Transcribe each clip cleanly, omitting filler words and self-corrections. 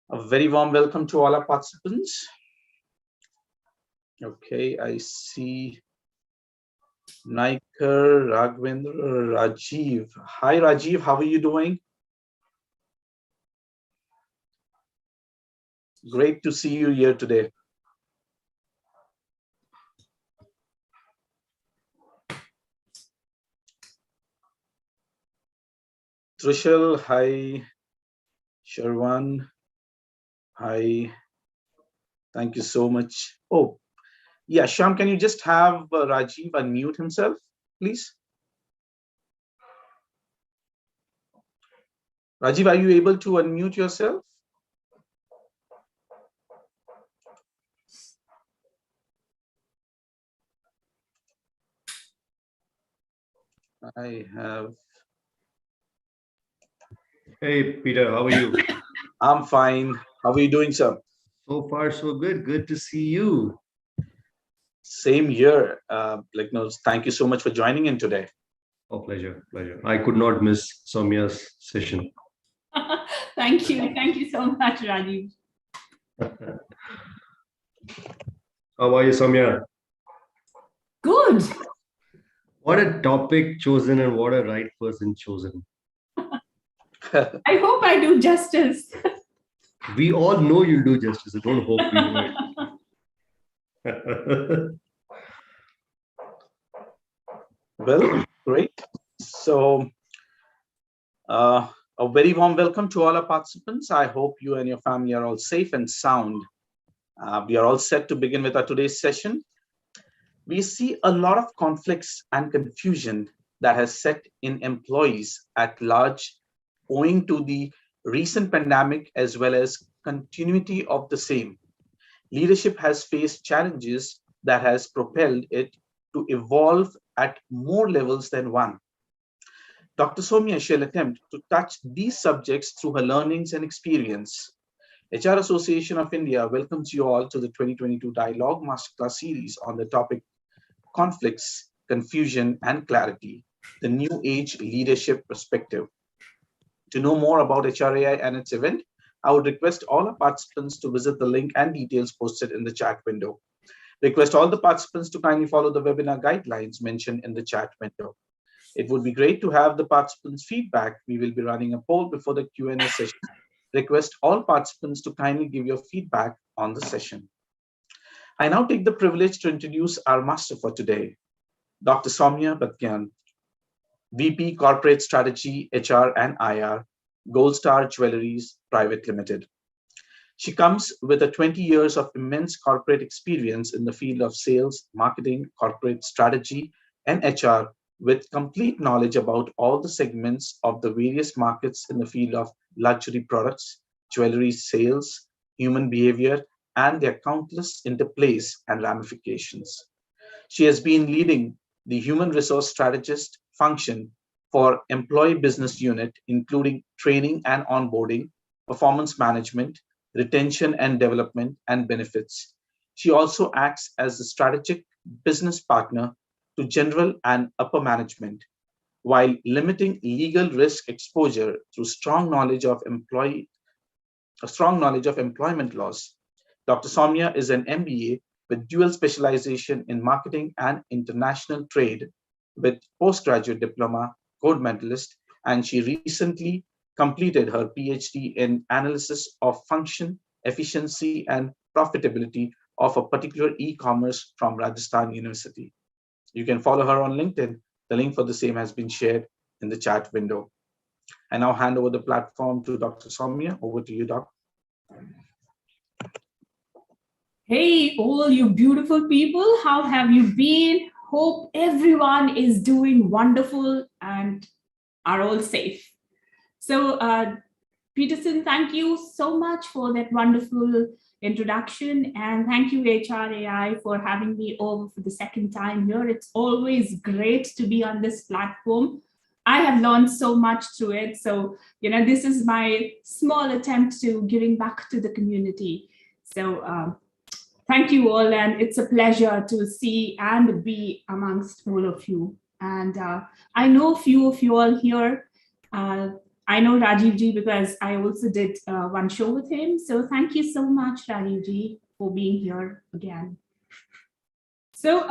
A very warm welcome to all our participants. Okay, I see Naikar, Raghavendra, Rajiv. Hi, Rajiv. How are you doing? Great to see you here today. Trishul, hi. Sharwan, hi. Thank you so much. Oh, yeah, Sham, can you just have Rajiv unmute himself, please? Rajiv, are you able to unmute yourself? I have. Hey, Peter, how are you? I'm fine. How are you doing, sir? So far, so good. Good to see you. Same here. Thank you so much for joining in today. Oh, pleasure, pleasure. I could not miss Soumya's session. Thank you. Thank you so much, Rajiv. How are you, Soumya? Good. What a topic chosen and what a right person chosen. I hope I do justice. We all know you'll do justice. So don't hope we know it. Well, great. So, a very warm welcome to all our participants. I hope you and your family are all safe and sound. We are all set to begin with our today's session. We see a lot of conflicts and confusion that has set in employees at large owing to the recent pandemic as well as continuity of the same. Leadership has faced challenges that has propelled it to evolve at more levels than one. Dr. Soumya shall attempt to touch these subjects through her learnings and experience. HR Association of India welcomes you all to the 2022 Dialogue Masterclass series on the topic Conflicts, Confusion, and Clarity, the New Age Leadership Perspective. To know more about HRAI and its event, I would request all our participants to visit the link and details posted in the chat window. Request all the participants to kindly follow the webinar guidelines mentioned in the chat window. It would be great to have the participants' feedback. We will be running a poll before the Q&A session. Request all participants to kindly give your feedback on the session. I now take the privilege to introduce our master for today, Dr. Soumya Batyan, VP Corporate Strategy, HR and IR, Gold Star Jewelries Private Limited. She comes with 20 years of immense corporate experience in the field of sales, marketing, corporate strategy, and HR, with complete knowledge about all the segments of the various markets in the field of luxury products, jewelry sales, human behavior, and their countless interplays and ramifications. She has been leading the human resource strategist function for employee business unit, including training and onboarding, performance management, retention and development, and benefits. She also acts as a strategic business partner to general and upper management, while limiting legal risk exposure through strong knowledge of employment laws. Dr. Soumya is an MBA with dual specialization in marketing and international trade with postgraduate diploma, gold medalist, and she recently completed her PhD in analysis of function, efficiency, and profitability of a particular e-commerce from Rajasthan University. You can follow her on LinkedIn. The link for the same has been shared in the chat window. I now hand over the platform to Dr. Soumya. Over to you, Doc. Hey, all you beautiful people, how have you been? Hope everyone is doing wonderful and are all safe. So, Peterson, thank you so much for that wonderful introduction. And thank you, HRAI, for having me over for the second time here. It's always great to be on this platform. I have learned so much through it. So, this is my small attempt to giving back to the community. So, thank you all. And it's a pleasure to see and be amongst all of you. And I know a few of you all here. I know Rajiv ji because I also did one show with him. So thank you so much, Rajiv ji, for being here again. So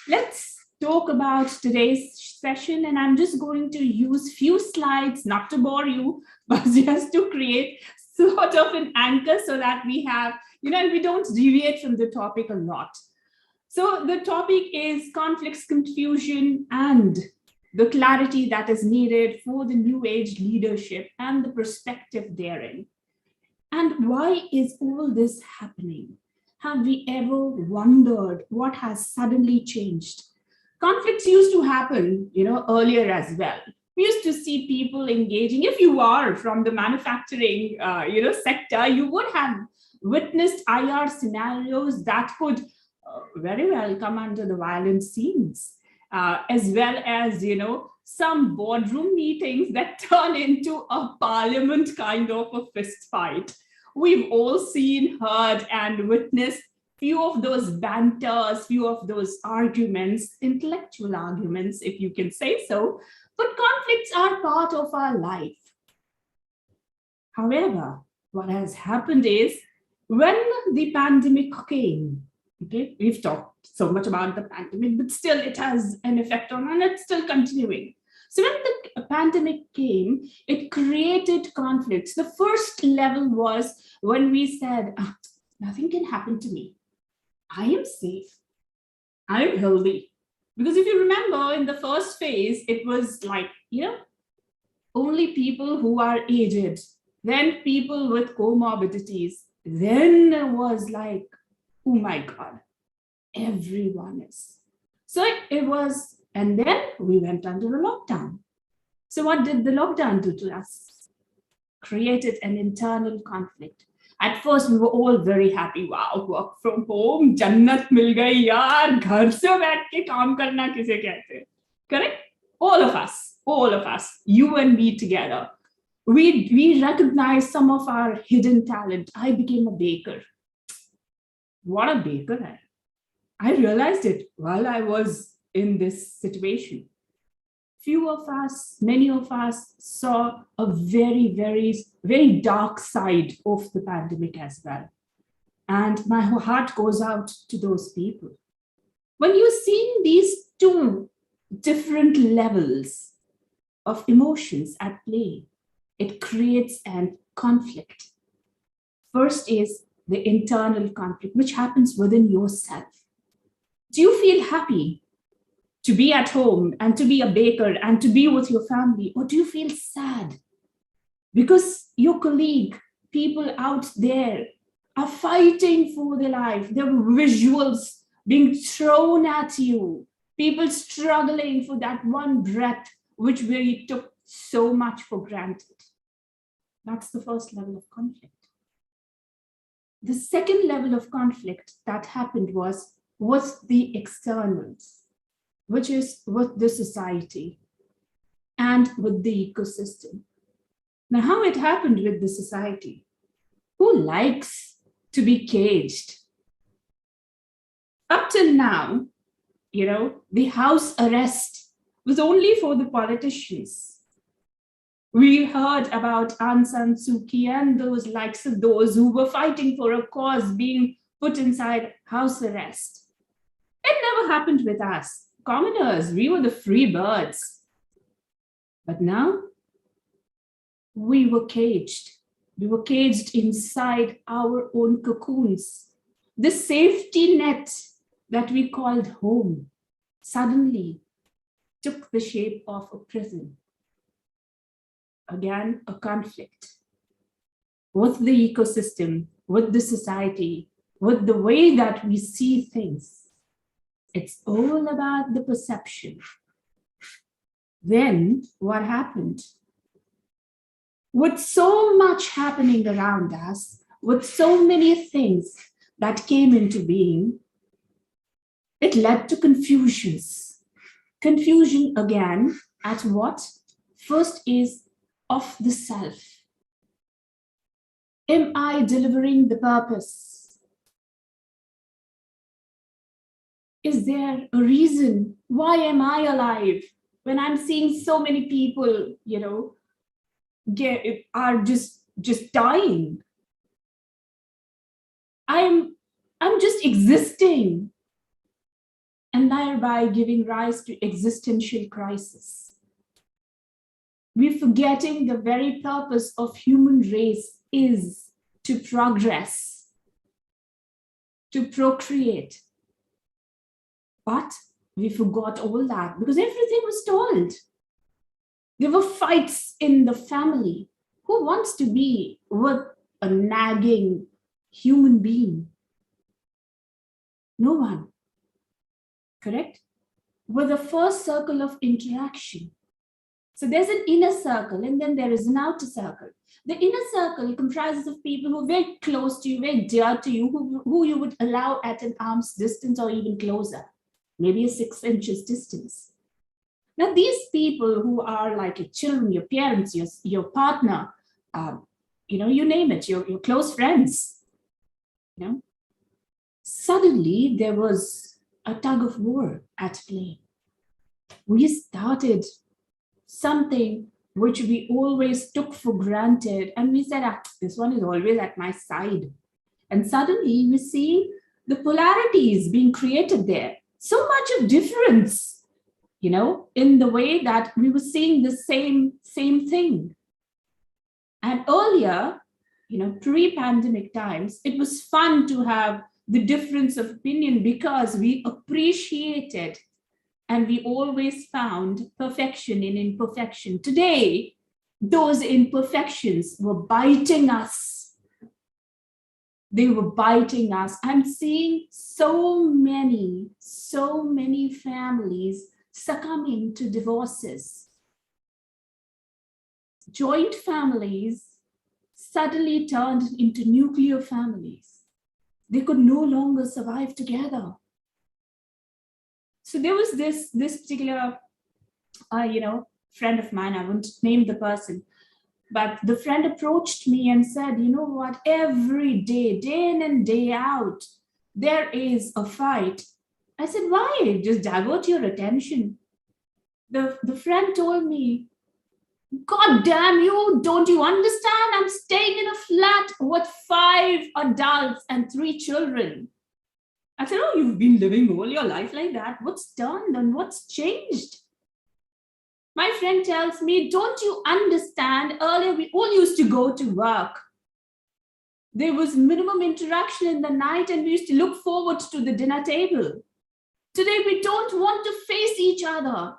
let's talk about today's session, and I'm just going to use few slides, not to bore you, but just to create sort of an anchor so that we have, and we don't deviate from the topic a lot. So the topic is conflicts, confusion, and the clarity that is needed for the new age leadership and the perspective therein. And why is all this happening? Have we ever wondered what has suddenly changed? Conflicts used to happen, earlier as well. We used to see people engaging. If you are from the manufacturing, sector, you would have witnessed IR scenarios that could very well come under the violent scenes, as well as, some boardroom meetings that turn into a parliament kind of a fist fight. We've all seen, heard, and witnessed few of those banters, few of those arguments, intellectual arguments, if you can say so, but conflicts are part of our life. However, what has happened is when the pandemic came, okay, we've talked so much about the pandemic, but still it has an effect on, and it's still continuing. So when the pandemic came, it created conflicts. The first level was when we said, nothing can happen to me. I am safe. I am healthy. Because if you remember in the first phase, it was like, only people who are aged, then people with comorbidities. Then it was like, oh my God, everyone is. So it was, and then we went under a lockdown. So what did the lockdown do to us? Created an internal conflict. At first, we were all very happy. Wow, work from home, jannat mil gayi yaar, ghar se baith ke kaam karna kise kehte. Correct? All of us, you and me together. We recognized some of our hidden talent. I became a baker. What a baker I am. I realized it while I was in this situation. Few of us, many of us saw a very, very, very dark side of the pandemic as well. And my heart goes out to those people. When you're seeing these two different levels of emotions at play, it creates a conflict. First is the internal conflict, which happens within yourself. Do you feel happy to be at home and to be a baker and to be with your family? Or do you feel sad because your colleague, people out there are fighting for their life? There are visuals being thrown at you, people struggling for that one breath, which we took so much for granted. That's the first level of conflict. The second level of conflict that happened was the externals, which is with the society and with the ecosystem. Now, how it happened with the society? Who likes to be caged? Up till now, the house arrest was only for the politicians. We heard about Aung San Suu Kyi and those likes of those who were fighting for a cause being put inside house arrest. It never happened with us. Commoners, we were the free birds. But now, we were caged. We were caged inside our own cocoons. The safety net that we called home suddenly took the shape of a prison. Again, a conflict with the ecosystem, with the society, with the way that we see things. It's all about the perception. Then what happened? With so much happening around us, with so many things that came into being, it led to confusions. Confusion again at what? First is of the self. Am I delivering the purpose? Is there a reason? Why am I alive? When I'm seeing so many people, are just dying. I'm just existing, and thereby giving rise to existential crisis. We're forgetting the very purpose of human race is to progress, to procreate. But we forgot all that because everything was told. There were fights in the family. Who wants to be with a nagging human being? No one. Correct? We're the first circle of interaction. So there's an inner circle and then there is an outer circle. The inner circle comprises of people who are very close to you, very dear to you, who you would allow at an arm's distance or even closer, maybe a 6 inches distance. Now, these people who are like your children, your parents, your partner, you name it, your close friends, suddenly there was a tug of war at play. We started something which we always took for granted, and we said, this one is always at my side. And suddenly we see the polarities being created there. So much of difference, in the way that we were seeing the same thing. And earlier, pre-pandemic times, it was fun to have the difference of opinion because we appreciated and we always found perfection in imperfection. Today, those imperfections were biting us. They were biting us. I'm seeing so many families succumbing to divorces. Joint families suddenly turned into nuclear families. They could no longer survive together. So there was this particular, friend of mine, I won't name the person, but the friend approached me and said, you know what, every day in and day out, there is a fight. I said, why? Just divert your attention. The friend told me, God damn you, don't you understand? I'm staying in a flat with 5 adults and 3 children. I said, oh, you've been living all your life like that. What's done and what's changed? My friend tells me, don't you understand? Earlier, we all used to go to work. There was minimum interaction in the night and we used to look forward to the dinner table. Today, we don't want to face each other.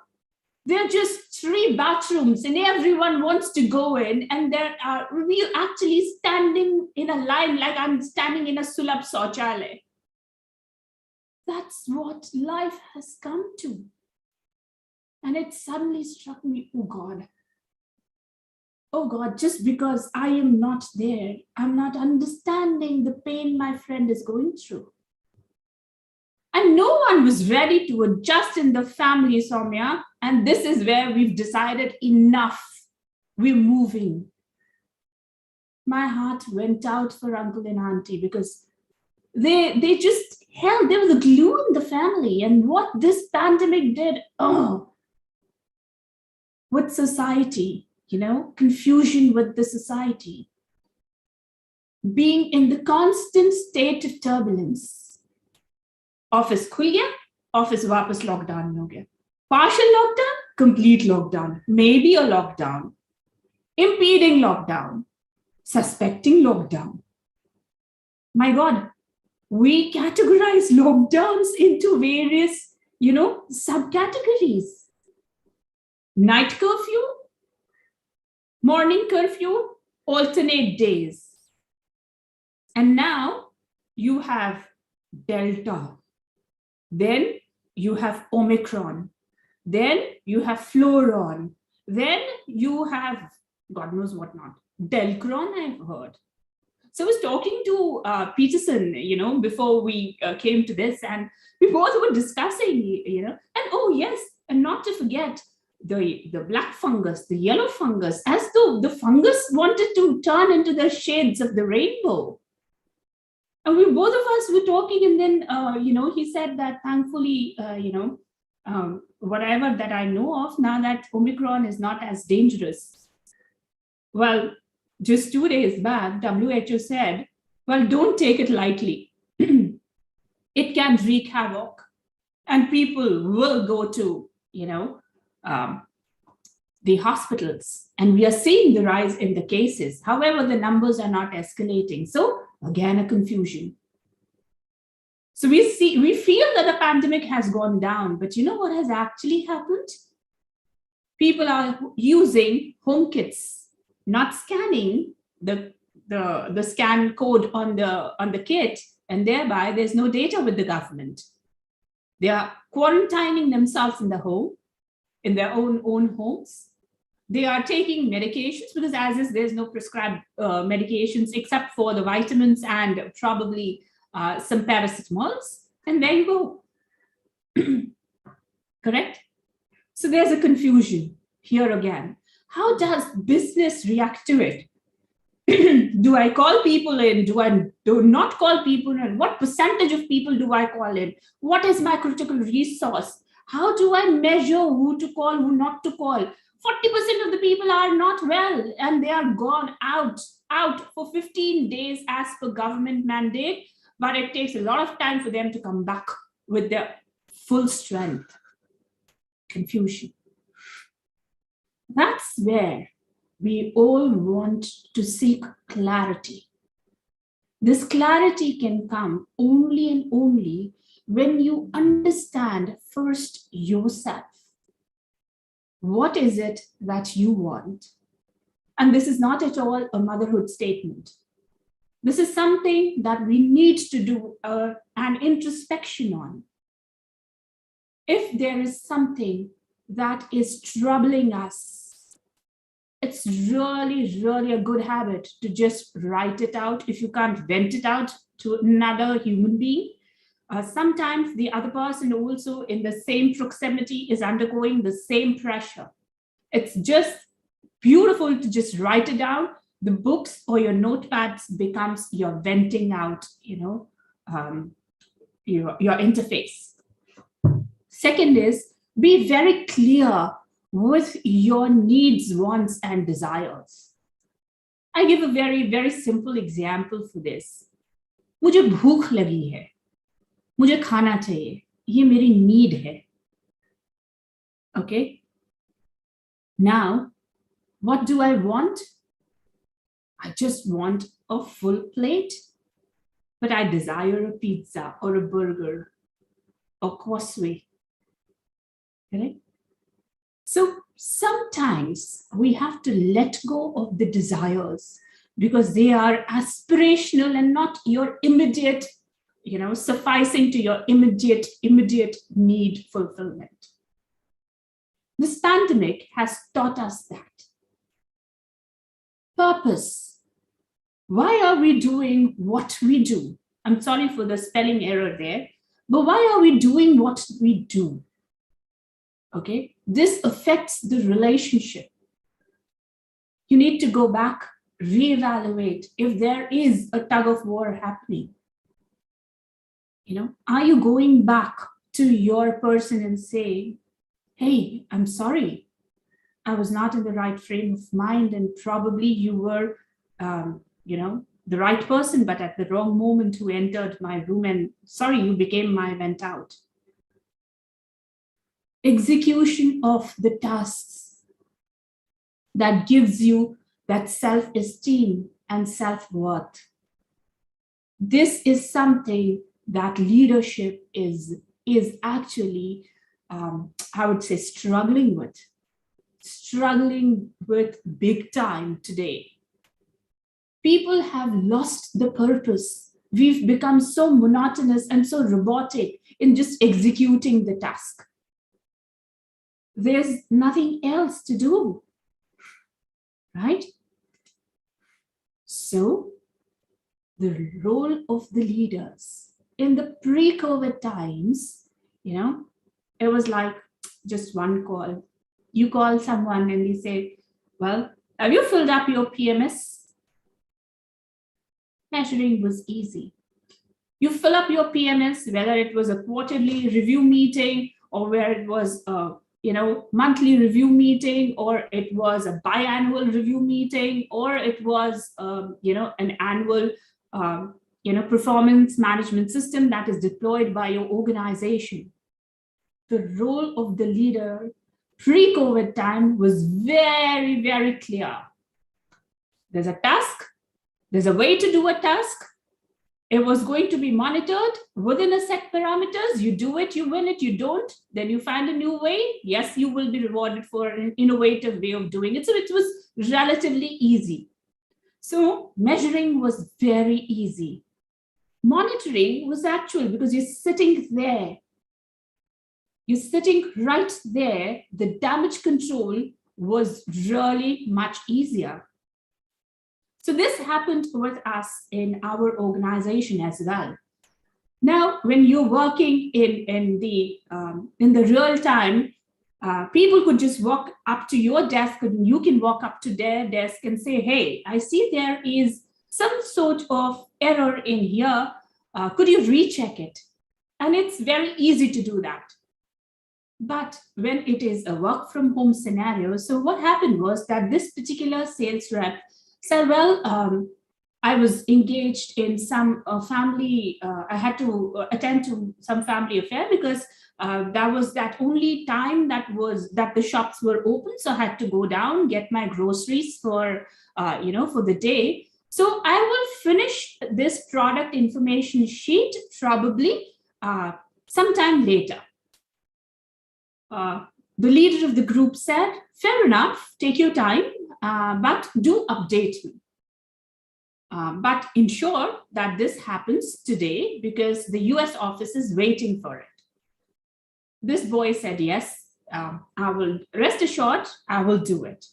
There are just 3 bathrooms and everyone wants to go in, and we're actually standing in a line like I'm standing in a Sulabh Sauchalaya. That's what life has come to. And it suddenly struck me, oh God, just because I am not there, I'm not understanding the pain my friend is going through. And no one was ready to adjust in the family, Soumya. And this is where we've decided enough. We're moving. My heart went out for uncle and auntie because they just held, there was a glue in the family. And what this pandemic did, with society, confusion with the society, being in the constant state of turbulence. Office खुल गया, office वापस lockdown हो गया. Partial lockdown, complete lockdown, maybe a lockdown, impeding lockdown, suspecting lockdown. My God, we categorize lockdowns into various, subcategories. Night curfew, morning curfew, alternate days. And now you have Delta. Then you have Omicron. Then you have Floron. Then you have God knows what not. Delcron, I've heard. So I was talking to Peterson, before we came to this, and we both were discussing, and oh yes, and not to forget the black fungus, the yellow fungus, as though the fungus wanted to turn into the shades of the rainbow. And we both of us were talking, and then, he said that thankfully, whatever that I know of now, that Omicron is not as dangerous. Well, just 2 days back, WHO said, well, don't take it lightly. It can wreak havoc, and people will go to, um, the hospitals, and we are seeing the rise in the cases. However, the numbers are not escalating. So again, a confusion. So we feel that the pandemic has gone down, but you know what has actually happened? People are using home kits, not scanning the scan code on the kit, and thereby there's no data with the government. They are quarantining themselves in the home, in their own homes. They are taking medications because as is, there's no prescribed medications except for the vitamins and probably some paracetamols. And there you go. Correct? So there's a confusion here again. How does business react to it? Do I call people in? Do I do not call people in? What percentage of people do I call in? What is my critical resource? How do I measure who to call, who not to call? 40% of the people are not well and they are gone out for 15 days as per government mandate, but it takes a lot of time for them to come back with their full strength. Confusion. That's where we all want to seek clarity. This clarity can come only and only when you understand first yourself. What is it that you want? And this is not at all a motherhood statement. This is something that we need to do an introspection on. If there is something that is troubling us, it's really, really a good habit to just write it out. If you can't vent it out to another human being, sometimes the other person also in the same proximity is undergoing the same pressure. It's just beautiful to just write it down. The books or your notepads becomes your venting out, your interface. Second is be very clear with your needs, wants, and desires. I give a very, very simple example for this. मुझे भूख लगी है, मुझे खाना चाहिए, ये मेरी need है. Okay? Now, what do I want? I just want a full plate, but I desire a pizza or a burger or causeway. Correct? So sometimes we have to let go of the desires because they are aspirational and not your immediate, sufficing to your immediate need fulfillment. This pandemic has taught us that. Purpose. Why are we doing what we do? I'm sorry for the spelling error there, but why are we doing what we do? Okay, this affects the relationship. You need to go back, reevaluate if there is a tug of war happening. Are you going back to your person and say, hey, I'm sorry, I was not in the right frame of mind and probably you were, the right person, but at the wrong moment who entered my room and sorry, you became my vent out. Execution of the tasks that gives you that self-esteem and self-worth. This is something that leadership is actually, I would say, struggling with big time today. People have lost the purpose. We've become so monotonous and so robotic in just executing the task. There's nothing else to do, right? So the role of the leaders in the pre-COVID times, it was like just one call. You call someone and they say, well, have you filled up your PMS? Measuring was easy. You fill up your PMS, whether it was a quarterly review meeting or where it was a monthly review meeting, or it was a biannual review meeting, or it was, an annual, performance management system that is deployed by your organization. The role of the leader pre-COVID time was very, very clear. There's a task, there's a way to do a task. It was going to be monitored within a set parameters. You do it, you win it, you don't, then you find a new way. Yes, you will be rewarded for an innovative way of doing it. So it was relatively easy. So measuring was very easy. Monitoring was actual, because you're sitting there. You're sitting right there. The damage control was really much easier. So this happened with us in our organization as well. Now, when you're working in the real time, people could just walk up to your desk, and you can walk up to their desk and say, hey, I see there is some sort of error in here. Could you recheck it? And it's very easy to do that. But when it is a work from home scenario, so what happened was that this particular sales rep said, well, I was engaged in some family, I had to attend to some family affair, because that was that only time that the shops were open. So I had to go down, get my groceries for the day. So I will finish this product information sheet probably sometime later. The leader of the group said, fair enough, take your time, but do update me. But ensure that this happens today, because the US office is waiting for it. This boy said, yes, I will, rest assured, I will do it.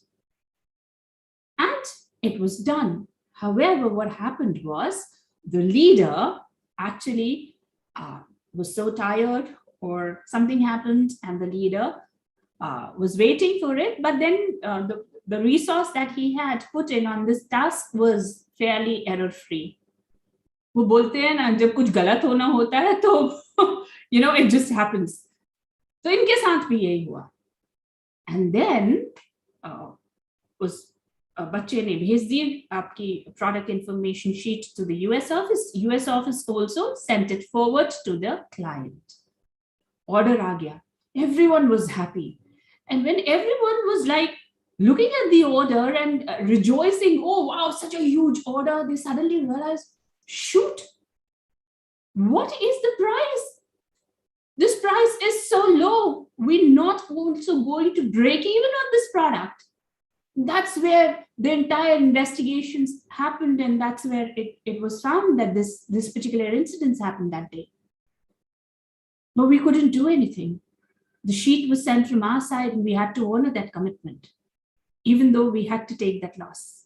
And it was done. However, what happened was the leader actually was so tired, or something happened, and the leader was waiting for it. But then the resource that he had put in on this task was fairly error-free. वो बोलते हैं ना, जब कुछ गलत होना होता है तो it just happens. तो इनके साथ भी यही हुआ. And then बच्चे ने भेज दी आपकी product information sheet to the US office. US office also sent it forward to the client. Order aa gaya. Everyone was happy. And when everyone was like looking at the order and rejoicing, oh wow, such a huge order, they suddenly realized, shoot, what is the price? This price is so low. We're not also going to break even on this product. That's where the entire investigations happened, and that's where it was found that this particular incident happened that day. But we couldn't do anything. The sheet was sent from our side, and we had to honor that commitment, even though we had to take that loss.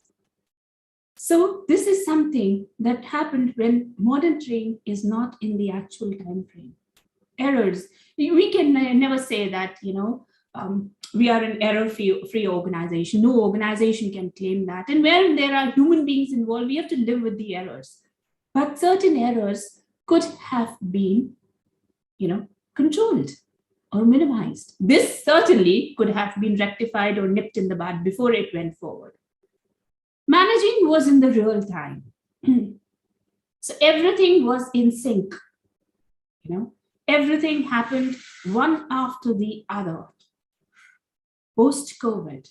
So this is something that happened when monitoring is not in the actual time frame. Errors. We can never say that, we are an error-free organization. No organization can claim that. And when there are human beings involved, we have to live with the errors. But certain errors could have been, controlled or minimized. This certainly could have been rectified or nipped in the bud before it went forward. Managing was in the real time. So everything was in sync. Everything happened one after the other. Post-COVID,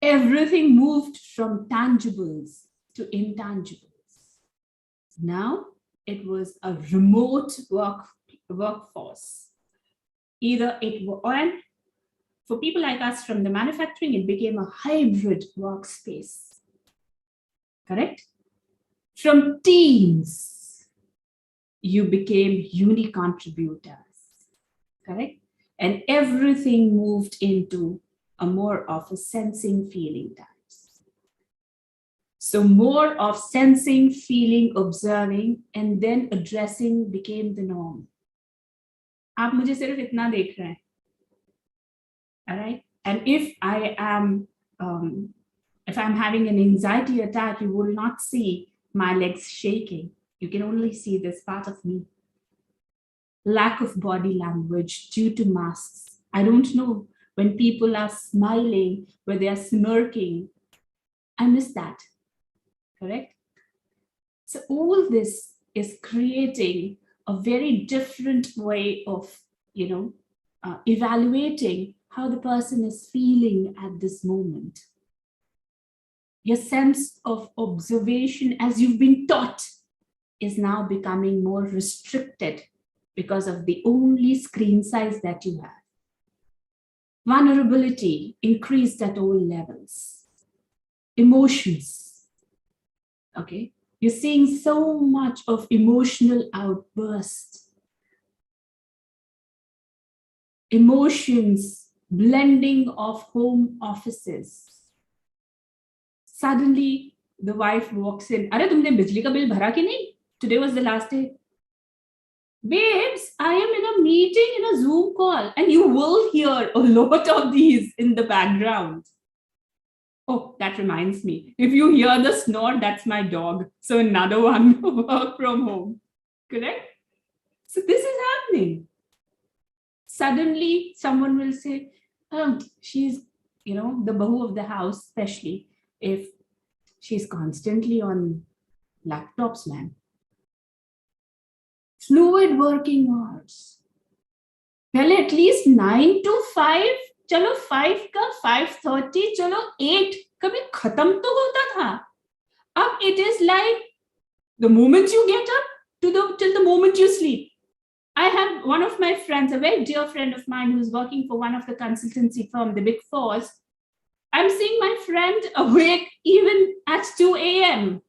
everything moved from tangibles to intangibles. Now it was a remote workforce. Either it was, and for people like us from the manufacturing, it became a hybrid workspace. Correct? From teams, you became uni-contributors. Correct? And everything moved into a more of a sensing, feeling times. So more of sensing, feeling, observing, and then addressing became the norm. आप मुझे सिर्फ इतना देख रहे हैं. All right? And if I'm having an anxiety attack, you will not see my legs shaking. You can only see this part of me. Lack of body language due to masks I don't know when people are smiling, when they are smirking. I miss that, correct? So all this is creating a very different way of, evaluating how the person is feeling at this moment. Your sense of observation, as you've been taught, is now becoming more restricted because of the only screen size that you have. Vulnerability increased at all levels. Emotions, okay? You're seeing so much of emotional outburst. Emotions, blending of home offices. Suddenly, the wife walks in. Are tumne bijli ka bill bhara ki nahi? Today was the last day. Babes, I am in a meeting, in a Zoom call, and you will hear a lot of these in the background. Oh, that reminds me. If you hear the snore, that's my dog. So another one, work from home. Correct? So this is happening. Suddenly, someone will say, she's, the bahu of the house, especially if she's constantly on laptops, man. Fluid working hours. Well, at least 9 to 5, चलो 5 का 5:30, चलो 8 कभी खत्म तो होता था. अब it is like the moment you get up till the moment you sleep. I have one of my friends, a very dear friend of mine, who's working for one of the consultancy firm, the Big Fours. I'm seeing my friend awake even at 2 a.m.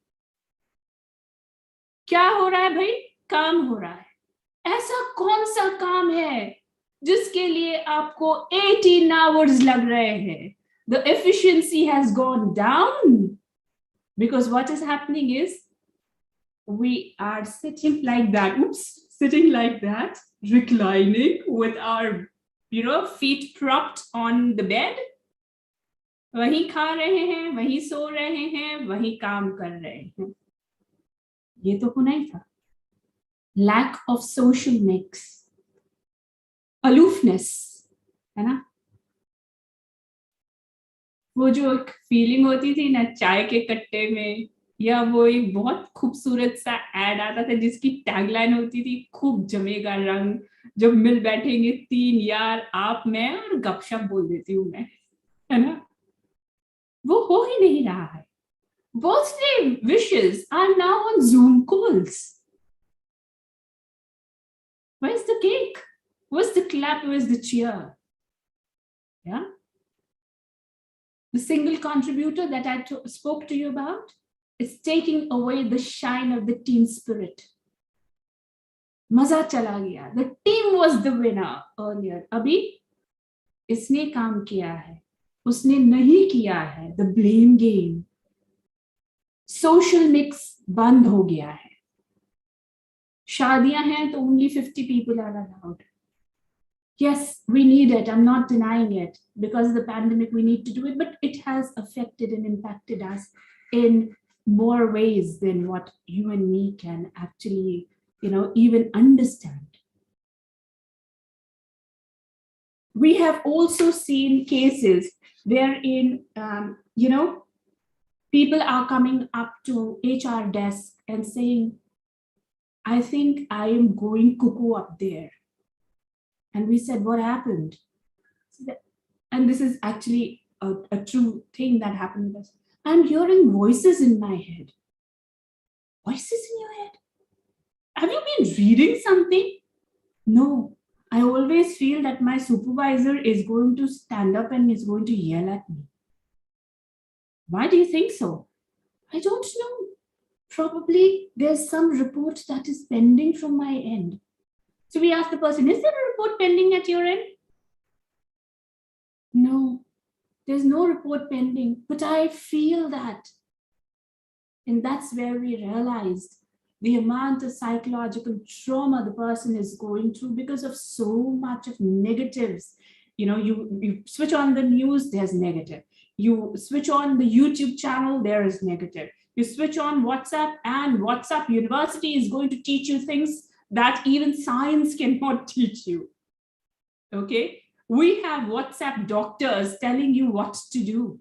क्या हो रहा है भाई? काम हो रहा है. ऐसा कौन सा काम है जिसके लिए आपको 18 hours लग रहे हैं? The efficiency has gone down because what is happening is we are sitting like that. Sitting like that, reclining with our, feet propped on the bed. वहीं खा रहे हैं, वहीं सो रहे हैं, वहीं काम कर रहे हैं. ये तो होना ही था. Lack of social mix, aloofness, है ना? वो जो एक फीलिंग होती थी ना चाय के कट्टे में, या वो एक बहुत खूबसूरत सा एड आता था जिसकी टैगलाइन होती थी, खूब जमेगा रंग जब मिल बैठेंगे 3 यार, आप मैं और गपशप बोल देती हूँ मैं, है ना? वो हो ही नहीं रहा है. Birthday wishes are now on Zoom calls. Where's the cake? Where's the clap? Where's the cheer? Yeah. The single contributor that I spoke to you about is taking away the shine of the team spirit. Maza chala gaya. The team was the winner earlier. Abhi, इसने काम किया है, उसने नहीं किया है. The blame game. Social mix बंद हो गया है. शादियां हैं तो only 50 people are allowed. Yes, we need it. I'm not denying it. Because of the pandemic, we need to do it, but it has affected and impacted us in more ways than what you and me can actually, even understand. We have also seen cases wherein, people are coming up to HR desk and saying, I think I am going cuckoo up there. And we said, what happened? And this is actually a true thing that happened with us. I'm hearing voices in my head. Voices in your head? Have you been reading something? No. I always feel that my supervisor is going to stand up and is going to yell at me. Why do you think so? I don't know. Probably there's some report that is pending from my end. So we asked the person, is there a report pending at your end? No, there's no report pending, but I feel that. And that's where we realized the amount of psychological trauma the person is going through because of so much of negatives. You switch on the news, there's negative. You switch on the YouTube channel, there is negative. You switch on WhatsApp, and WhatsApp University is going to teach you things that even science cannot teach you. Okay? We have WhatsApp doctors telling you what to do.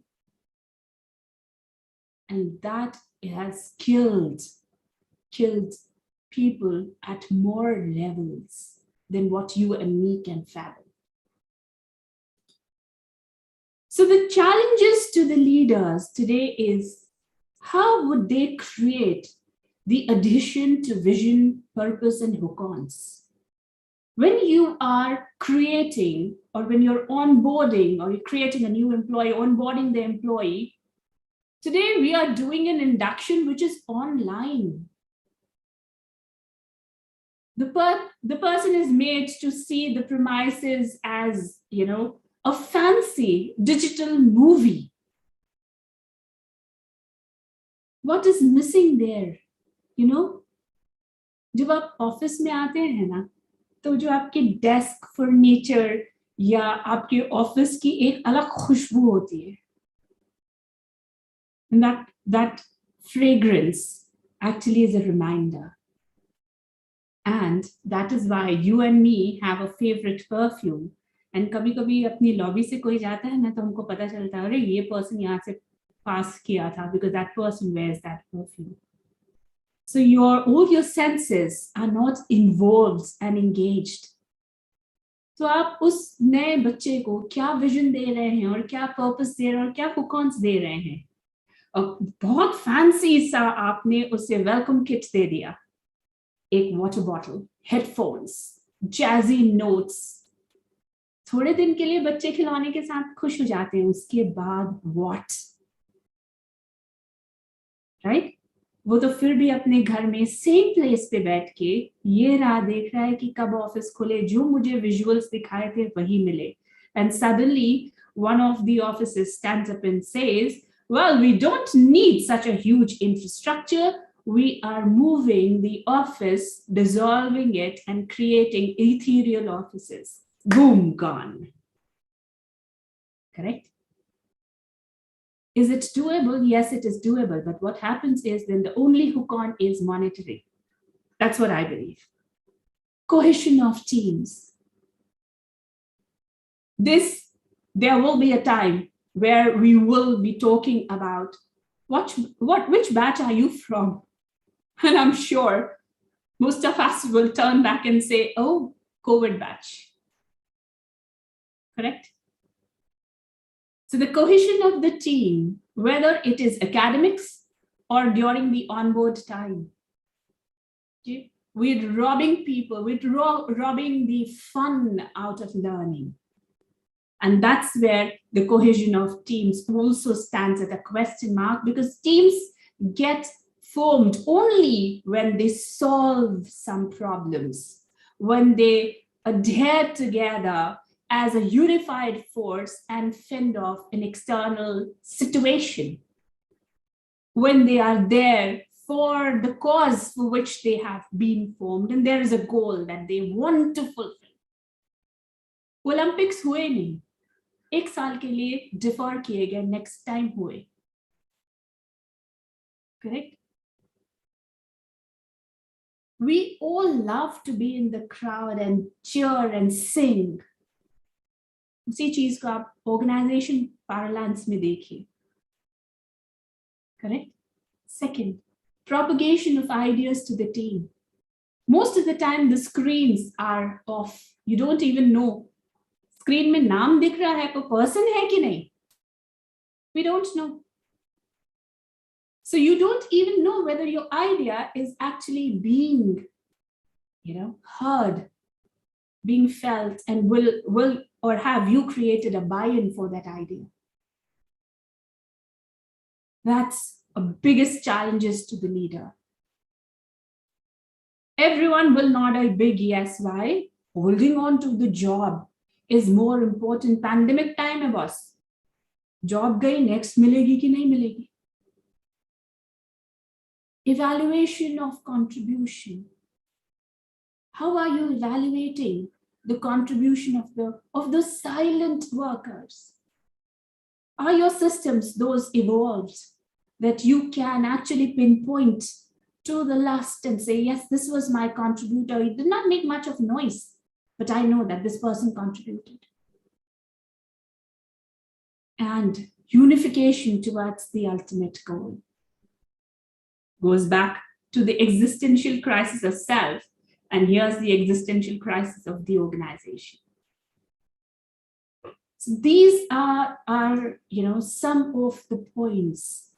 And that has killed people at more levels than what you and me can fathom. So the challenges to the leaders today is, how would they create the addition to vision, purpose, and hook-ons? When you are creating, or when you're onboarding, or you're creating a new employee, onboarding the employee, today we are doing an induction which is online. The person is made to see the premises as, a fancy digital movie. What is missing there? जब आप office में आते हैं ना, तो जो आपके desk furniture या आपके ऑफिस की एक अलग खुशबू होती है. And that fragrance actually is a reminder. And that is why you and me have a favorite perfume. And कभी-कभी अपनी लॉबी से कोई जाता है ना, तो हमको पता चलता है, अरे ये पर्सन यहाँ से पास किया था, because that person wears that perfume. So all your senses are not involved and engaged. तो आप उस नए बच्चे को क्या विजन दे रहे हैं, और क्या पर्पस दे रहे हैं, और क्या हुकॉन्स दे रहे हैं. और बहुत फैंसी सा आपने उसे वेलकम किट दे दिया, एक water bottle, headphones, jazzy notes. थोड़े दिन के लिए बच्चे खिलौने के साथ खुश हो जाते हैं, उसके बाद व्हाट, राइट? वो तो फिर भी अपने घर में सेम प्लेस पे बैठ के ये राह देख रहा है कि कब ऑफिस खुले, जो मुझे विजुअल्स दिखाए थे वही मिले. And suddenly one of the offices stands up and says, well, we don't need such a huge infrastructure. We are moving the office, dissolving it, and creating ethereal offices. Boom, gone. Correct? Is it doable? Yes, it is doable. But what happens is then the only hook-on is monetary. That's what I believe. Cohesion of teams. There will be a time where we will be talking about which batch are you from? And I'm sure most of us will turn back and say, oh, COVID batch. Correct? So the cohesion of the team, whether it is academics or during the onboard time, okay, we're robbing people, we're robbing the fun out of learning. And that's where the cohesion of teams also stands at a question mark, because teams get formed only when they solve some problems, when they adhere together as a unified force and fend off an external situation, when they are there for the cause for which they have been formed, and there is a goal that they want to fulfill. Olympics हुए नहीं, एक साल के लिए defer किए गए, next time हुए. Correct? We all love to be in the crowd and cheer and sing. उसी चीज को आप organization parlance में देखिए. Correct? Second, propagation of ideas to the team. Most of the time the screens are off. You don't even know. Screen में नाम दिख रहा है, कोई person है कि नहीं? We don't know. So you don't even know whether your idea is actually being, heard, being felt, and will or have you created a buy-in for that idea? That's a biggest challenges to the leader. Everyone will nod a big yes. Why? Holding on to the job is more important. Pandemic time है boss. Job गई, next मिलेगी कि नहीं मिलेगी? Evaluation of contribution. How are you evaluating the contribution of the silent workers? Are your systems those evolved that you can actually pinpoint to the last and say, yes, this was my contributor. It did not make much of noise, but I know that this person contributed. and unification towards the ultimate goal. Goes back to the existential crisis of self, and here's the existential crisis of the organization. So these are some of the points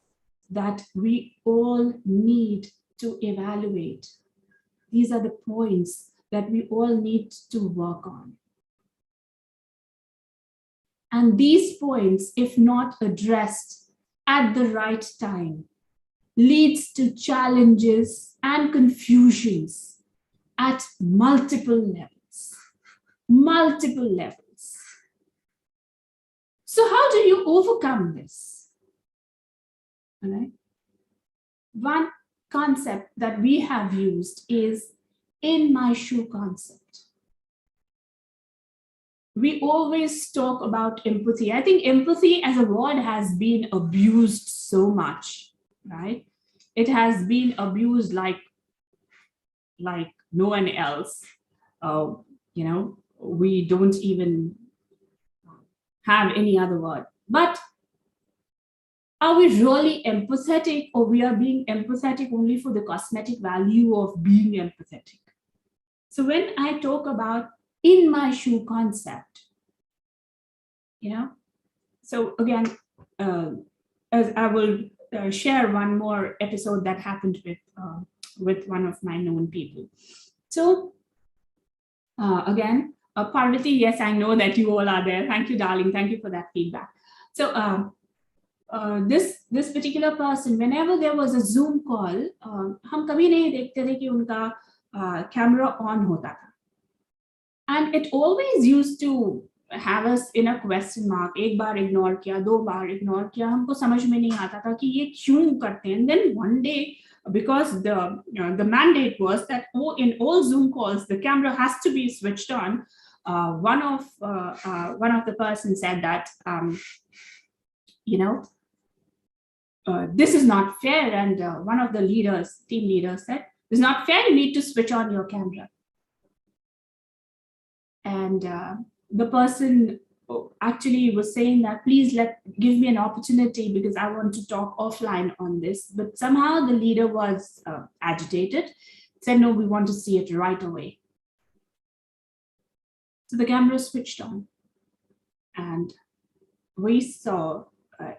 that we all need to evaluate. These are the points that we all need to work on. And these points, if not addressed at the right time, leads to challenges and confusions at multiple levels. Multiple levels. So how do you overcome this? All right. One concept that we have used is in my shoe concept. We always talk about empathy. I think empathy as a word has been abused so much, right? It has been abused like no one else. We don't even have any other word. But are we really empathetic, or we are being empathetic only for the cosmetic value of being empathetic? So when I talk about in my shoe concept, so again, as I will share one more episode that happened with one of my known people. So again, Parvati, yes, I know that you all are there. Thank you, darling. Thank you for that feedback. So this particular person, whenever there was a Zoom call, हम कभी नहीं देखते थे कि उनका camera on होता था. And it always used to have us in a question mark. एक बार ignore किया, दो बार ignore किया, हमको समझ में नहीं आता था कि ये क्यों करते हैं. And then one day, because the mandate was that in all Zoom calls the camera has to be switched on, one of the persons said that this is not fair, and one of the team leaders said, "It's not fair. You need to switch on your camera." And the person actually was saying that, "Please give me an opportunity because I want to talk offline on this." But somehow the leader was agitated, said, "No, we want to see it right away." So the camera switched on, and we saw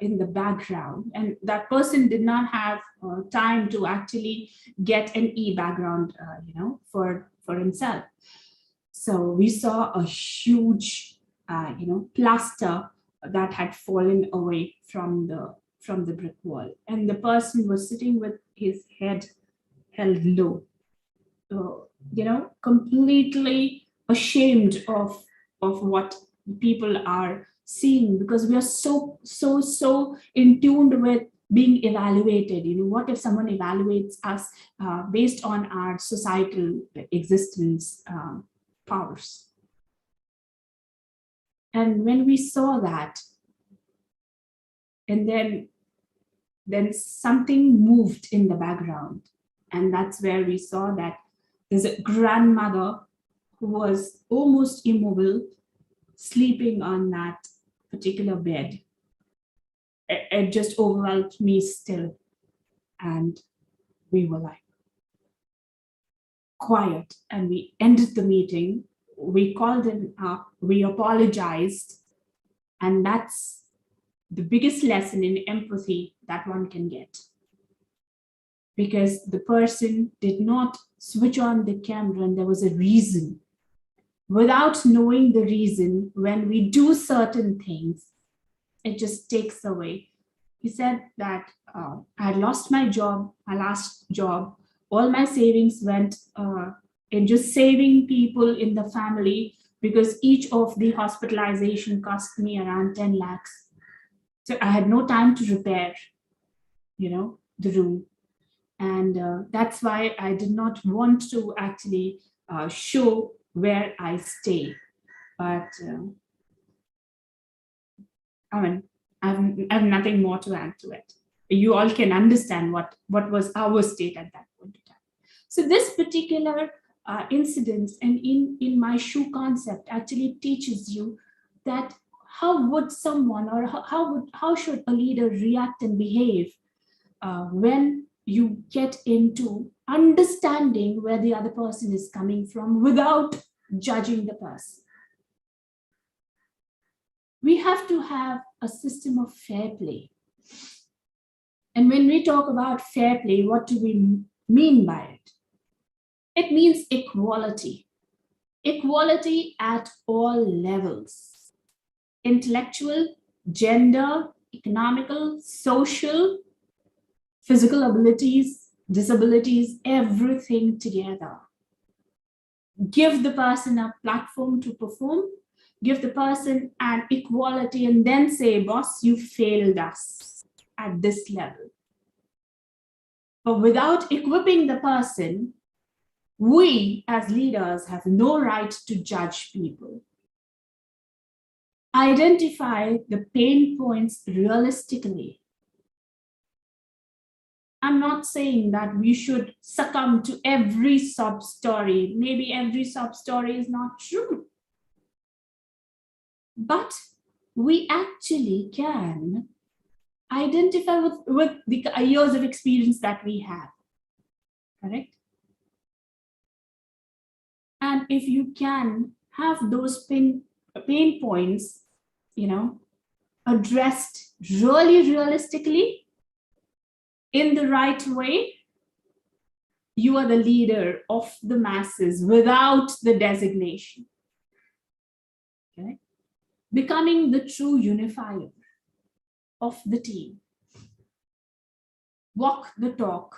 in the background, and that person did not have time to actually get an background, for himself. So we saw a huge, plaster that had fallen away from the brick wall, and the person was sitting with his head held low, completely ashamed of what people are seeing, because we are so in tune with being evaluated. What if someone evaluates us based on our societal existence powers? And when we saw that, and then something moved in the background, and that's where we saw that there's a grandmother who was almost immobile, sleeping on that particular bed. It just overwhelmed me still. And we were like quiet, and we ended the meeting. We called him up, we apologized, and that's the biggest lesson in empathy that one can get. Because the person did not switch on the camera, and there was a reason. Without knowing the reason, when we do certain things, it just takes away. He said that I had lost my job, my last job. All my savings went in just saving people in the family, because each of the hospitalization cost me around 10 lakhs. So I had no time to repair, the room. And that's why I did not want to actually show where I stay. But I have nothing more to add to it. You all can understand what was our state at that point of time. So this particular incident and in my shoe concept actually teaches you that how would someone, or how should a leader react and behave when you get into understanding where the other person is coming from without judging the person? We have to have a system of fair play. And when we talk about fair play, what do we mean by it? It means equality. Equality at all levels: intellectual, gender, economical, social, physical abilities, disabilities, everything together. Give the person a platform to perform, give the person an equality, and then say, boss, you failed us at this level. But without equipping the person, we as leaders have no right to judge people. Identify the pain points realistically. I'm not saying that we should succumb to every sob story. Maybe every sob story is not true. But we actually can identify with the years of experience that we have. Correct? And if you can have those pain points, addressed really realistically in the right way, you are the leader of the masses without the designation. Okay? Becoming the true unifier of the team. Walk the talk.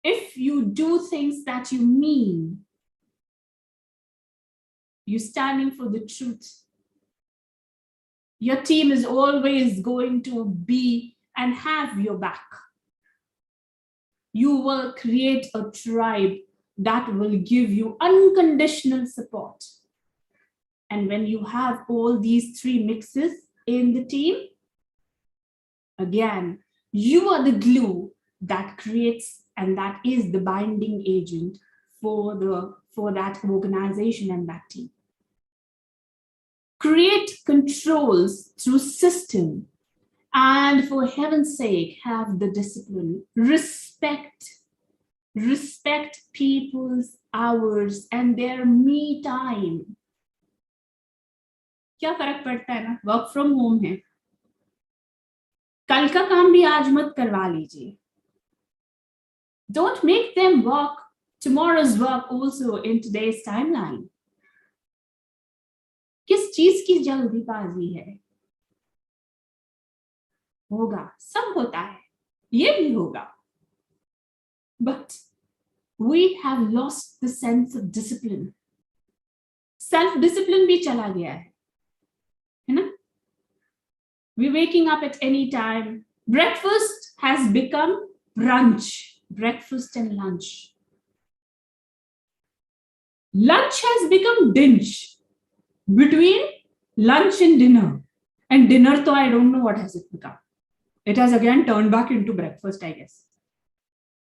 If you do things that you mean, you're standing for the truth, your team is always going to be and have your back. You will create a tribe that will give you unconditional support. And when you have all these three mixes in the team, again, you are the glue that creates and that is the binding agent for that organization and that team. Create controls through system, and for heaven's sake, have the discipline. Respect people's hours and their me time. क्या फर्क पड़ता है ना, work from home है, कल का काम भी आज मत करवा लीजिए. Don't make them work tomorrow's work also in today's timeline. किस चीज की जल्दीबाजी है? होगा, सब होता है, ये भी होगा. But we have lost the sense of discipline. Self-discipline भी चला गया है ना? We're waking up at any time. Breakfast has become brunch, breakfast and lunch. Lunch has become dinge, between lunch and dinner. And dinner, though, I don't know what has it become. It has again turned back into breakfast, I guess.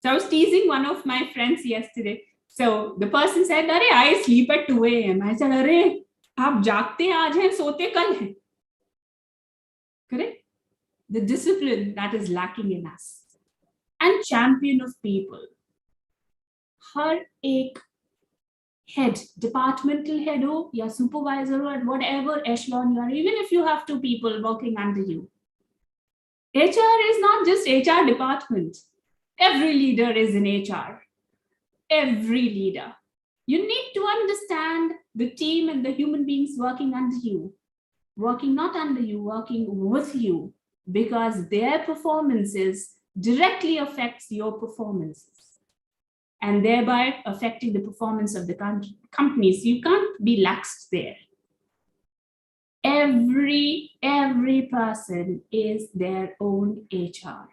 So I was teasing one of my friends yesterday. So the person said, "Arey, I sleep at 2 a.m. I said, "Arey, aap jaagte aaj hain, sote kal hain." Correct? The discipline that is lacking in us. And champion of people. Har ek head, departmental head ho, ya supervisor ho, at whatever echelon you are, even if you have 2 people working under you. HR is not just HR department. Every leader is in HR. Every leader. You need to understand the team and the human beings working under you. Working not under you, working with you, because their performances directly affects your performances and thereby affecting the performance of the companies. You can't be laxed there. Every person is their own HR.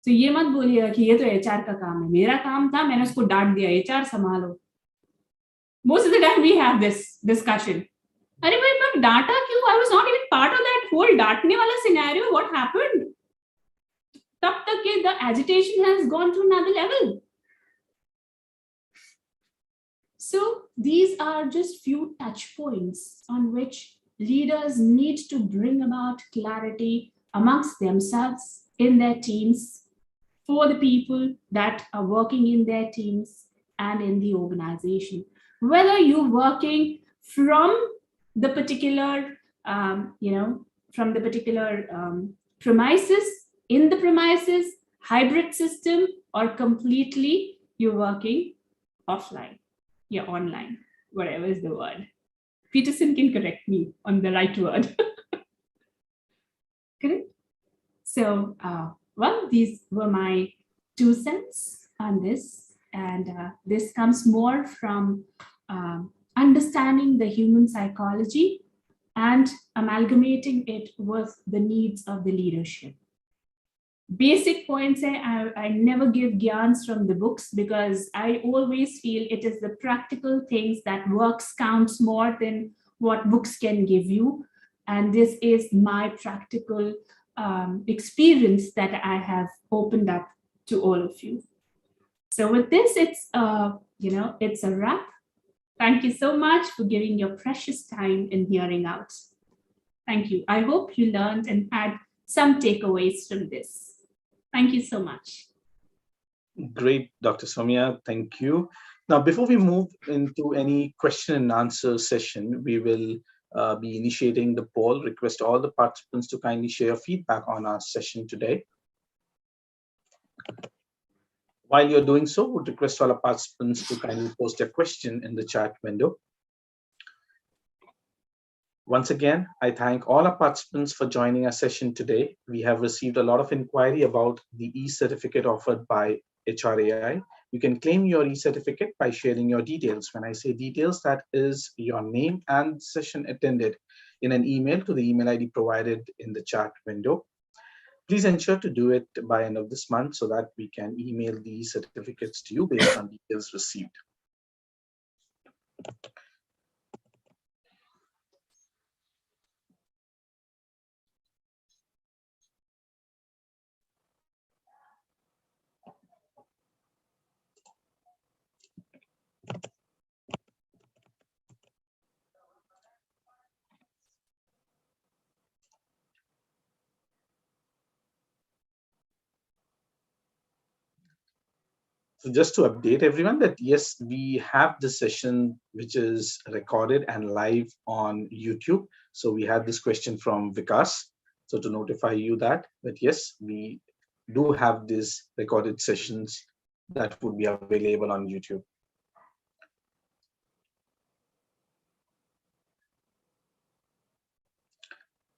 So ये मत बोलिएगा कि ये तो HR का काम है, मेरा काम था, मैंने उसको डांट दिया, HR संभालो. Most of the time we have this discussion. अरे भाई मैं डांटा क्यों? I was not even part of that whole डांटने वाला scenario. What happened? तब तक के the agitation has gone to another level. So these are just few touch points on which leaders need to bring about clarity amongst themselves, in their teams, for the people that are working in their teams and in the organization. Whether you're working from the particular, from the particular premises, in the premises, hybrid system, or completely you're working offline, you're online, whatever is the word. Peterson can correct me on the right word. Correct? So, well, these were my 2 cents on this. And this comes more from understanding the human psychology and amalgamating it with the needs of the leadership. Basic points, I never give gyans from the books, because I always feel it is the practical things that works counts more than what books can give you. And this is my practical experience that I have opened up to all of you. So with this, it's it's a wrap. Thank you so much for giving your precious time in hearing out. Thank you. I hope you learned and had some takeaways from this. Thank you so much. Great, Dr. Soumya. Thank you. Now, before we move into any question and answer session, we will be initiating the poll. Request all the participants to kindly share feedback on our session today. While you're doing so, would request all the participants to kindly post a question in the chat window. Once again, I thank all our participants for joining our session today. We have received a lot of inquiry about the e-certificate offered by HRAI. You can claim your e-certificate by sharing your details. When I say details, that is your name and session attended in an email to the email ID provided in the chat window. Please ensure to do it by end of this month so that we can email these certificates to you based on details received. So just to update everyone that yes, we have this session which is recorded and live on YouTube. So we had this question from Vikas. So to notify you that yes, we do have these recorded sessions that would be available on YouTube.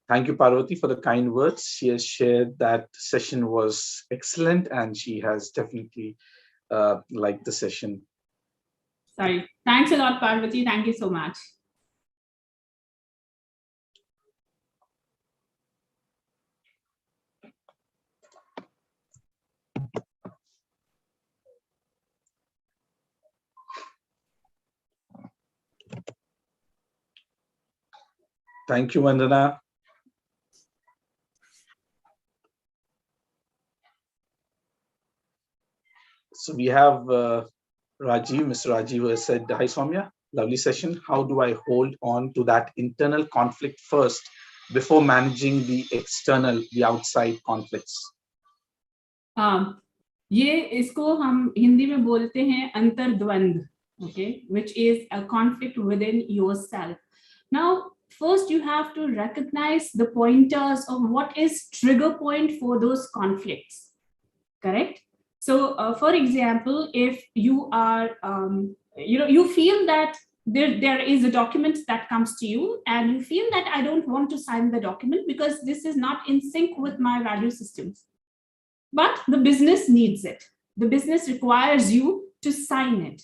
Thank you, Parvati, for the kind words. She has shared that session was excellent and she has definitely liked the session. Sorry. Thanks a lot, Parvati. Thank you so much. Thank you, Vandana. So we have Rajiv, Mr. Rajiv, who has said, hi, Soumya, lovely session. How do I hold on to that internal conflict first before managing the external, the outside conflicts? ये इसको हम हिंदी में बोलते हैं अंतर्द्वंद, okay, which is a conflict within yourself. Now, first you have to recognize the pointers of what is trigger point for those conflicts, correct? So, for example, if you are, you feel that there is a document that comes to you and you feel that I don't want to sign the document because this is not in sync with my value systems. But the business needs it. The business requires you to sign it.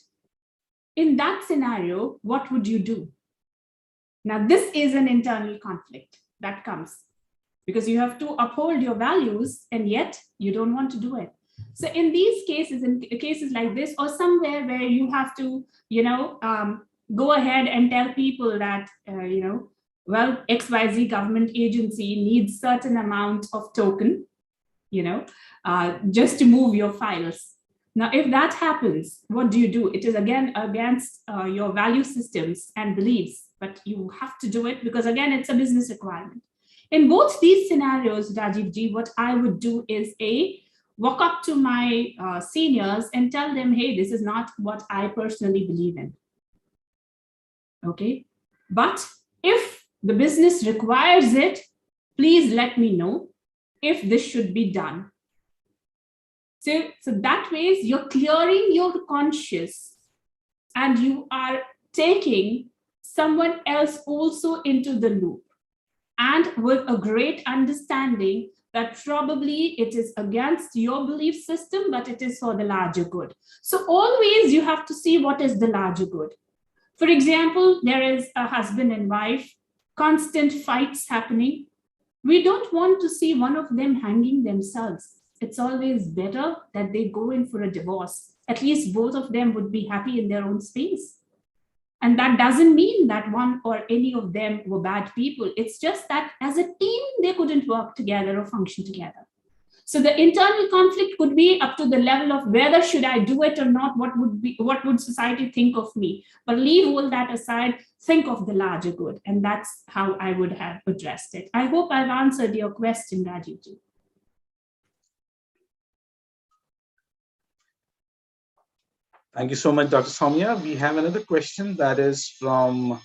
In that scenario, what would you do? Now, this is an internal conflict that comes because you have to uphold your values and yet you don't want to do it. So in these cases, in cases like this, or somewhere where you have to, go ahead and tell people that, well, XYZ government agency needs certain amount of token, just to move your files. Now, if that happens, what do? It is again against your value systems and beliefs, but you have to do it because again, it's a business requirement. In both these scenarios, Rajiv ji, what I would do is walk up to my seniors and tell them, hey, this is not what I personally believe in. Okay. But if the business requires it, please let me know if this should be done. So that way you're clearing your conscious and you are taking someone else also into the loop, and with a great understanding that probably it is against your belief system, but it is for the larger good. So always you have to see what is the larger good. For example, there is a husband and wife, constant fights happening. We don't want to see one of them hanging themselves. It's always better that they go in for a divorce. At least both of them would be happy in their own space. And that doesn't mean that one or any of them were bad people. It's just that as a team, they couldn't work together or function together. So the internal conflict could be up to the level of whether should I do it or not, what would society think of me? But leave all that aside, think of the larger good. And that's how I would have addressed it. I hope I've answered your question, Rajiv ji. Thank you so much, Dr. Soumya. We have another question that is from,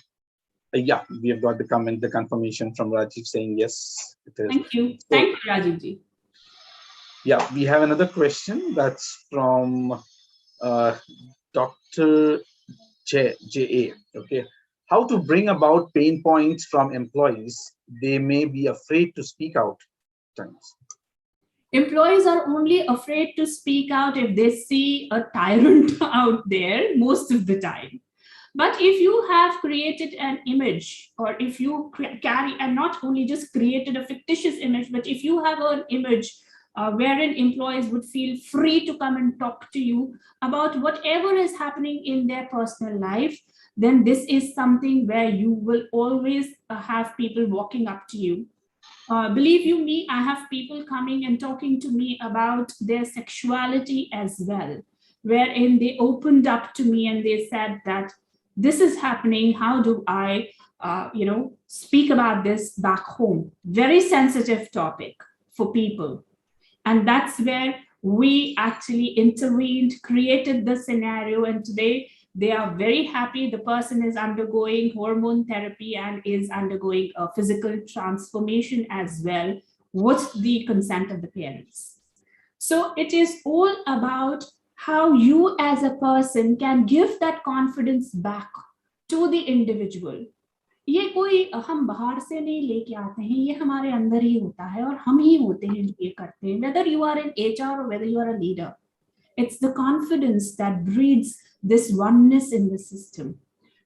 yeah, we have got the comment, the confirmation from Rajiv saying yes, it is. Thank you. So, thank you, Rajiv ji. Yeah, we have another question that's from Dr. J.A. Okay. How to bring about pain points from employees? They may be afraid to speak out times. Employees are only afraid to speak out if they see a tyrant out there most of the time. But if you have created an image, or if you carry, and not only just created a fictitious image, but if you have an image wherein employees would feel free to come and talk to you about whatever is happening in their personal life, then this is something where you will always have people walking up to you. Believe you me, I have people coming and talking to me about their sexuality as well, wherein they opened up to me and they said that this is happening. How do I, speak about this back home? Very sensitive topic for people. And that's where we actually intervened, created the scenario, and today they are very happy. The person is undergoing hormone therapy and is undergoing a physical transformation as well with the consent of the parents. So it is all about how you as a person can give that confidence back to the individual. ये कोई हम बाहर से नहीं लेके आते हैं, ये हमारे अंदर ही होता है और हम ही होते हैं जो ये करते हैं, whether you are in HR or whether you are a leader. It's the confidence that breeds this oneness in the system.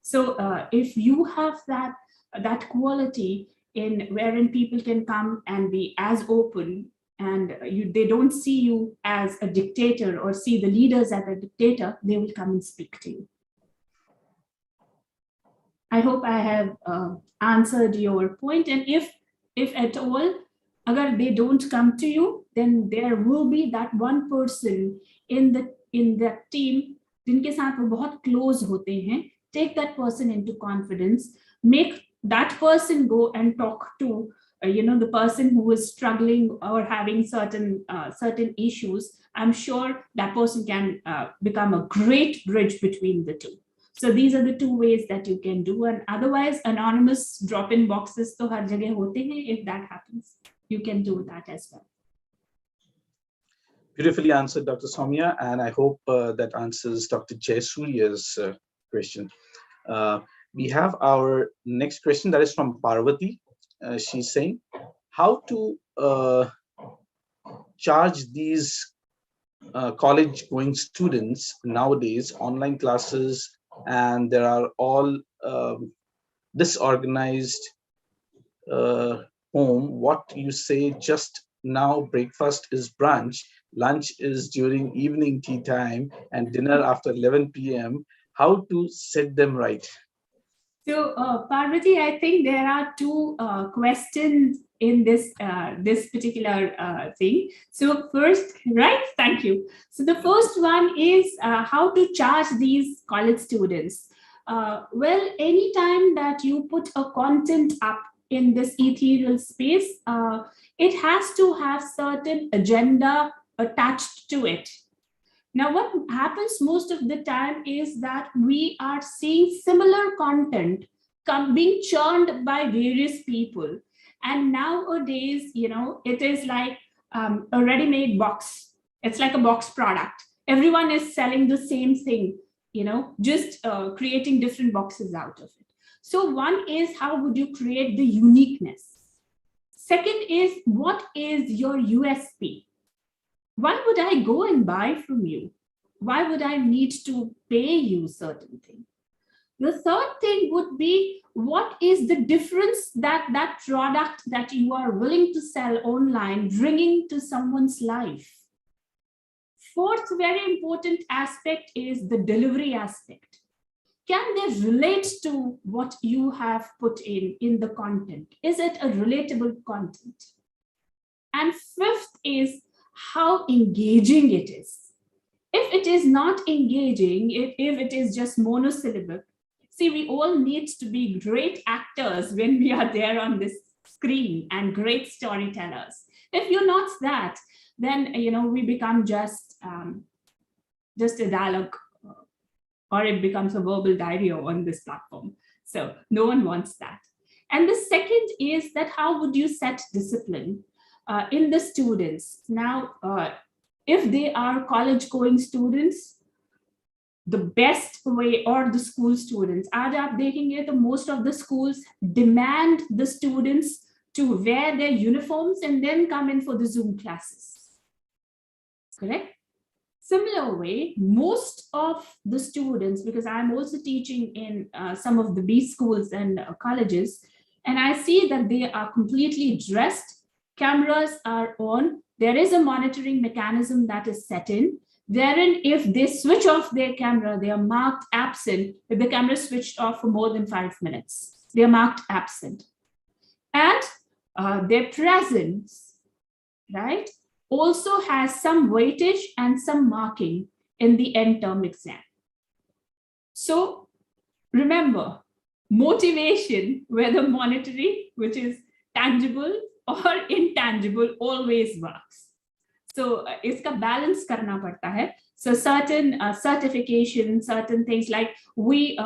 So if you have that quality in wherein people can come and be as open, and they don't see you as a dictator or see the leaders as a dictator, they will come and speak to you. I hope I have answered your point. And if at all, agar they don't come to you, then there will be that one person in that team जिनके साथ वो बहुत close होते हैं. Take that person into confidence. Make that person go and talk to the person who is struggling or having certain issues. I'm sure that person can become a great bridge between the two. So these are the two ways that you can do. And otherwise, anonymous drop-in boxes to har jagah hote hain. If that happens, you can do that as well. Beautifully answered, Dr. Soumya, and I hope that answers Dr. Jayasuriya's question. We have our next question that is from Parvati. She's saying, how to charge these college-going students nowadays, online classes, and there are all disorganized home. What you say just now, breakfast is brunch, lunch is during evening tea time, and dinner after 11 p.m. How to set them right? So, Parvati, I think there are two questions in this particular thing. So, first, right? Thank you. So, the first one is how to charge these college students. Well, anytime that you put a content up in this ethereal space, it has to have certain agenda attached to it. Now, what happens most of the time is that we are seeing similar content being churned by various people. And nowadays, it is like a ready-made box. It's like a box product. Everyone is selling the same thing, just creating different boxes out of it. So one is, how would you create the uniqueness? Second is, what is your USP? Why would I go and buy from you? Why would I need to pay you certain thing? The third thing would be, what is the difference that that product that you are willing to sell online bringing to someone's life? Fourth very important aspect is the delivery aspect. Can they relate to what you have put in the content? Is it a relatable content? And fifth is how engaging it is. If it is not engaging, if it is just monosyllabic, see, we all need to be great actors when we are there on this screen and great storytellers. If you're not that, then we become just a dialogue, or it becomes a verbal diarrhea on this platform. So no one wants that. And the second is that how would you set discipline in the students? Now, if they are college going students, the best way, or the school students, आज आप देखेंगे तो most of the schools demand the students to wear their uniforms and then come in for the Zoom classes. Correct? Similar way, most of the students, because I'm also teaching in some of the B schools and colleges, and I see that they are completely dressed, cameras are on, there is a monitoring mechanism that is set in, wherein if they switch off their camera, they are marked absent. If the camera is switched off for more than 5 minutes, they are marked absent. And their presence, right, also has some weightage and some marking in the end term exam. So remember, motivation, whether monetary, which is tangible or intangible, always works. So iska balance karna padta hai. So certain certification, certain things like we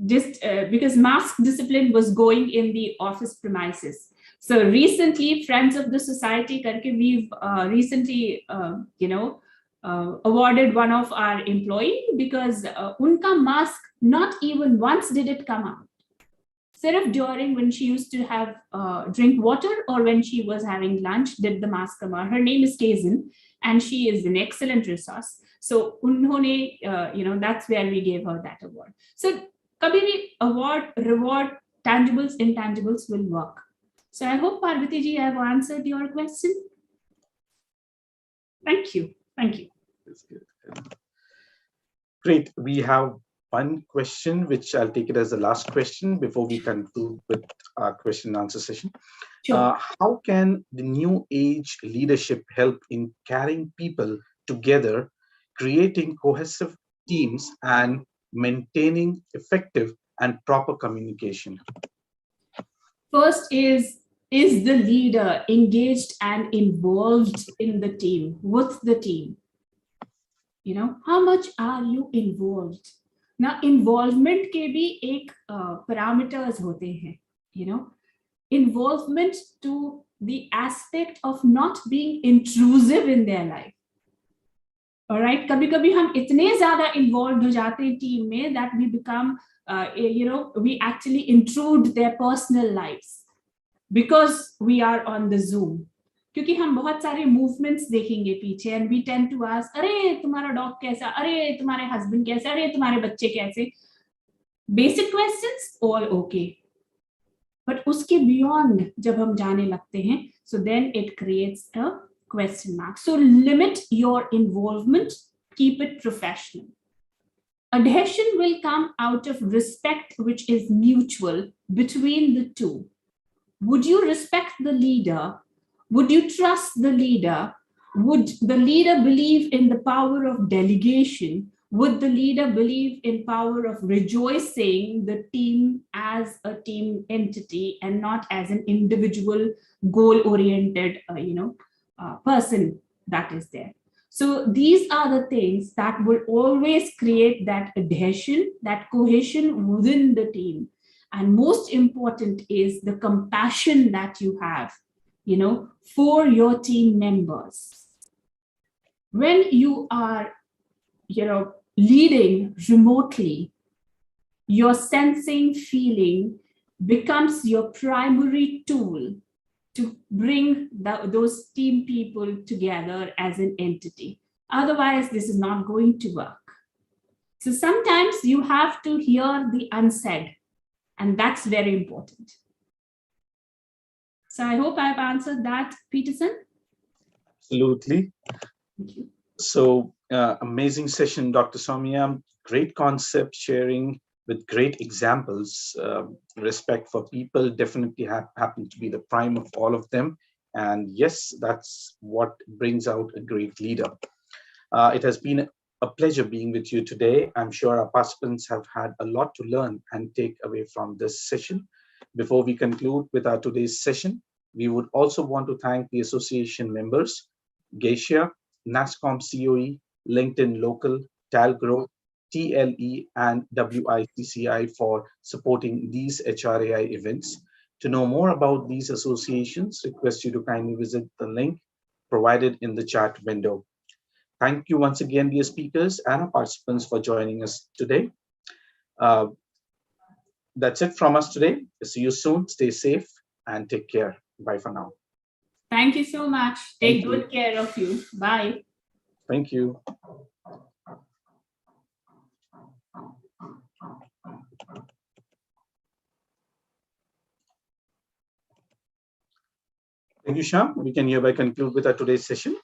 because mask discipline was going in the office premises. So recently, Friends of the Society karke, we've recently, awarded one of our employee because unka mask, not even once did it come out. Sirf during when she used to have drink water or when she was having lunch, did the mask come out. Her name is Kazin, and she is an excellent resource. So unhone, that's where we gave her that award. So kabhi bhi award, reward, tangibles, intangibles will work. So I hope, Parvati ji, I have answered your question. Thank you. Thank you. That's good. Great. We have one question, which I'll take it as the last question before we conclude with our question and answer session. Sure. How can the new age leadership help in carrying people together, creating cohesive teams, and maintaining effective and proper communication? First is the leader engaged and involved in the team, with the team? How much are you involved? Now, involvement के भी एक parameters होते हैं, involvement to the aspect of not being intrusive in their life. All right, कभी-कभी हम इतने ज़्यादा involved हो जाते हैं team में that we become, we actually intrude their personal lives because we are on the Zoom. क्योंकि हम बहुत सारे movements देखेंगे पीछे and we tend to ask, अरे तुम्हारा dog कैसा, अरे तुम्हारे husband कैसे, अरे तुम्हारे बच्चे कैसे? Basic questions, all okay. But उसके beyond जब हम जाने लगते हैं, so then it creates a question mark. So limit your involvement, keep it professional. Adhesion will come out of respect, which is mutual between the two. Would you respect the leader? Would you trust the leader? Would the leader believe in the power of delegation? Would the leader believe in power of rejoicing the team as a team entity and not as an individual goal-oriented, person that is there? So these are the things that will always create that adhesion, that cohesion within the team. And most important is the compassion that you have, for your team members. When you are, leading remotely, your sensing feeling becomes your primary tool to bring those team people together as an entity. Otherwise, this is not going to work. So sometimes you have to hear the unsaid, and that's very important. So I hope I've answered that, Peterson. Absolutely. Thank you. So amazing session, Dr. Soumya. Great concept sharing with great examples. Respect for people definitely happen to be the prime of all of them. And yes, that's what brings out a great leader. It has been a pleasure being with you today. I'm sure our participants have had a lot to learn and take away from this session. Before we conclude with our today's session, we would also want to thank the association members, Geisha, NASCOM COE, LinkedIn Local, TALGROW, TLE, and WICCI for supporting these HRAI events. To know more about these associations, request you to kindly visit the link provided in the chat window. Thank you once again, dear speakers and our participants, for joining us today. Uh, that's it from us today. See you soon. Stay safe and take care. Bye for now. Thank you so much. Take good care of you. Bye. Thank you. Thank you, Shyam. We can hereby conclude with our today's session.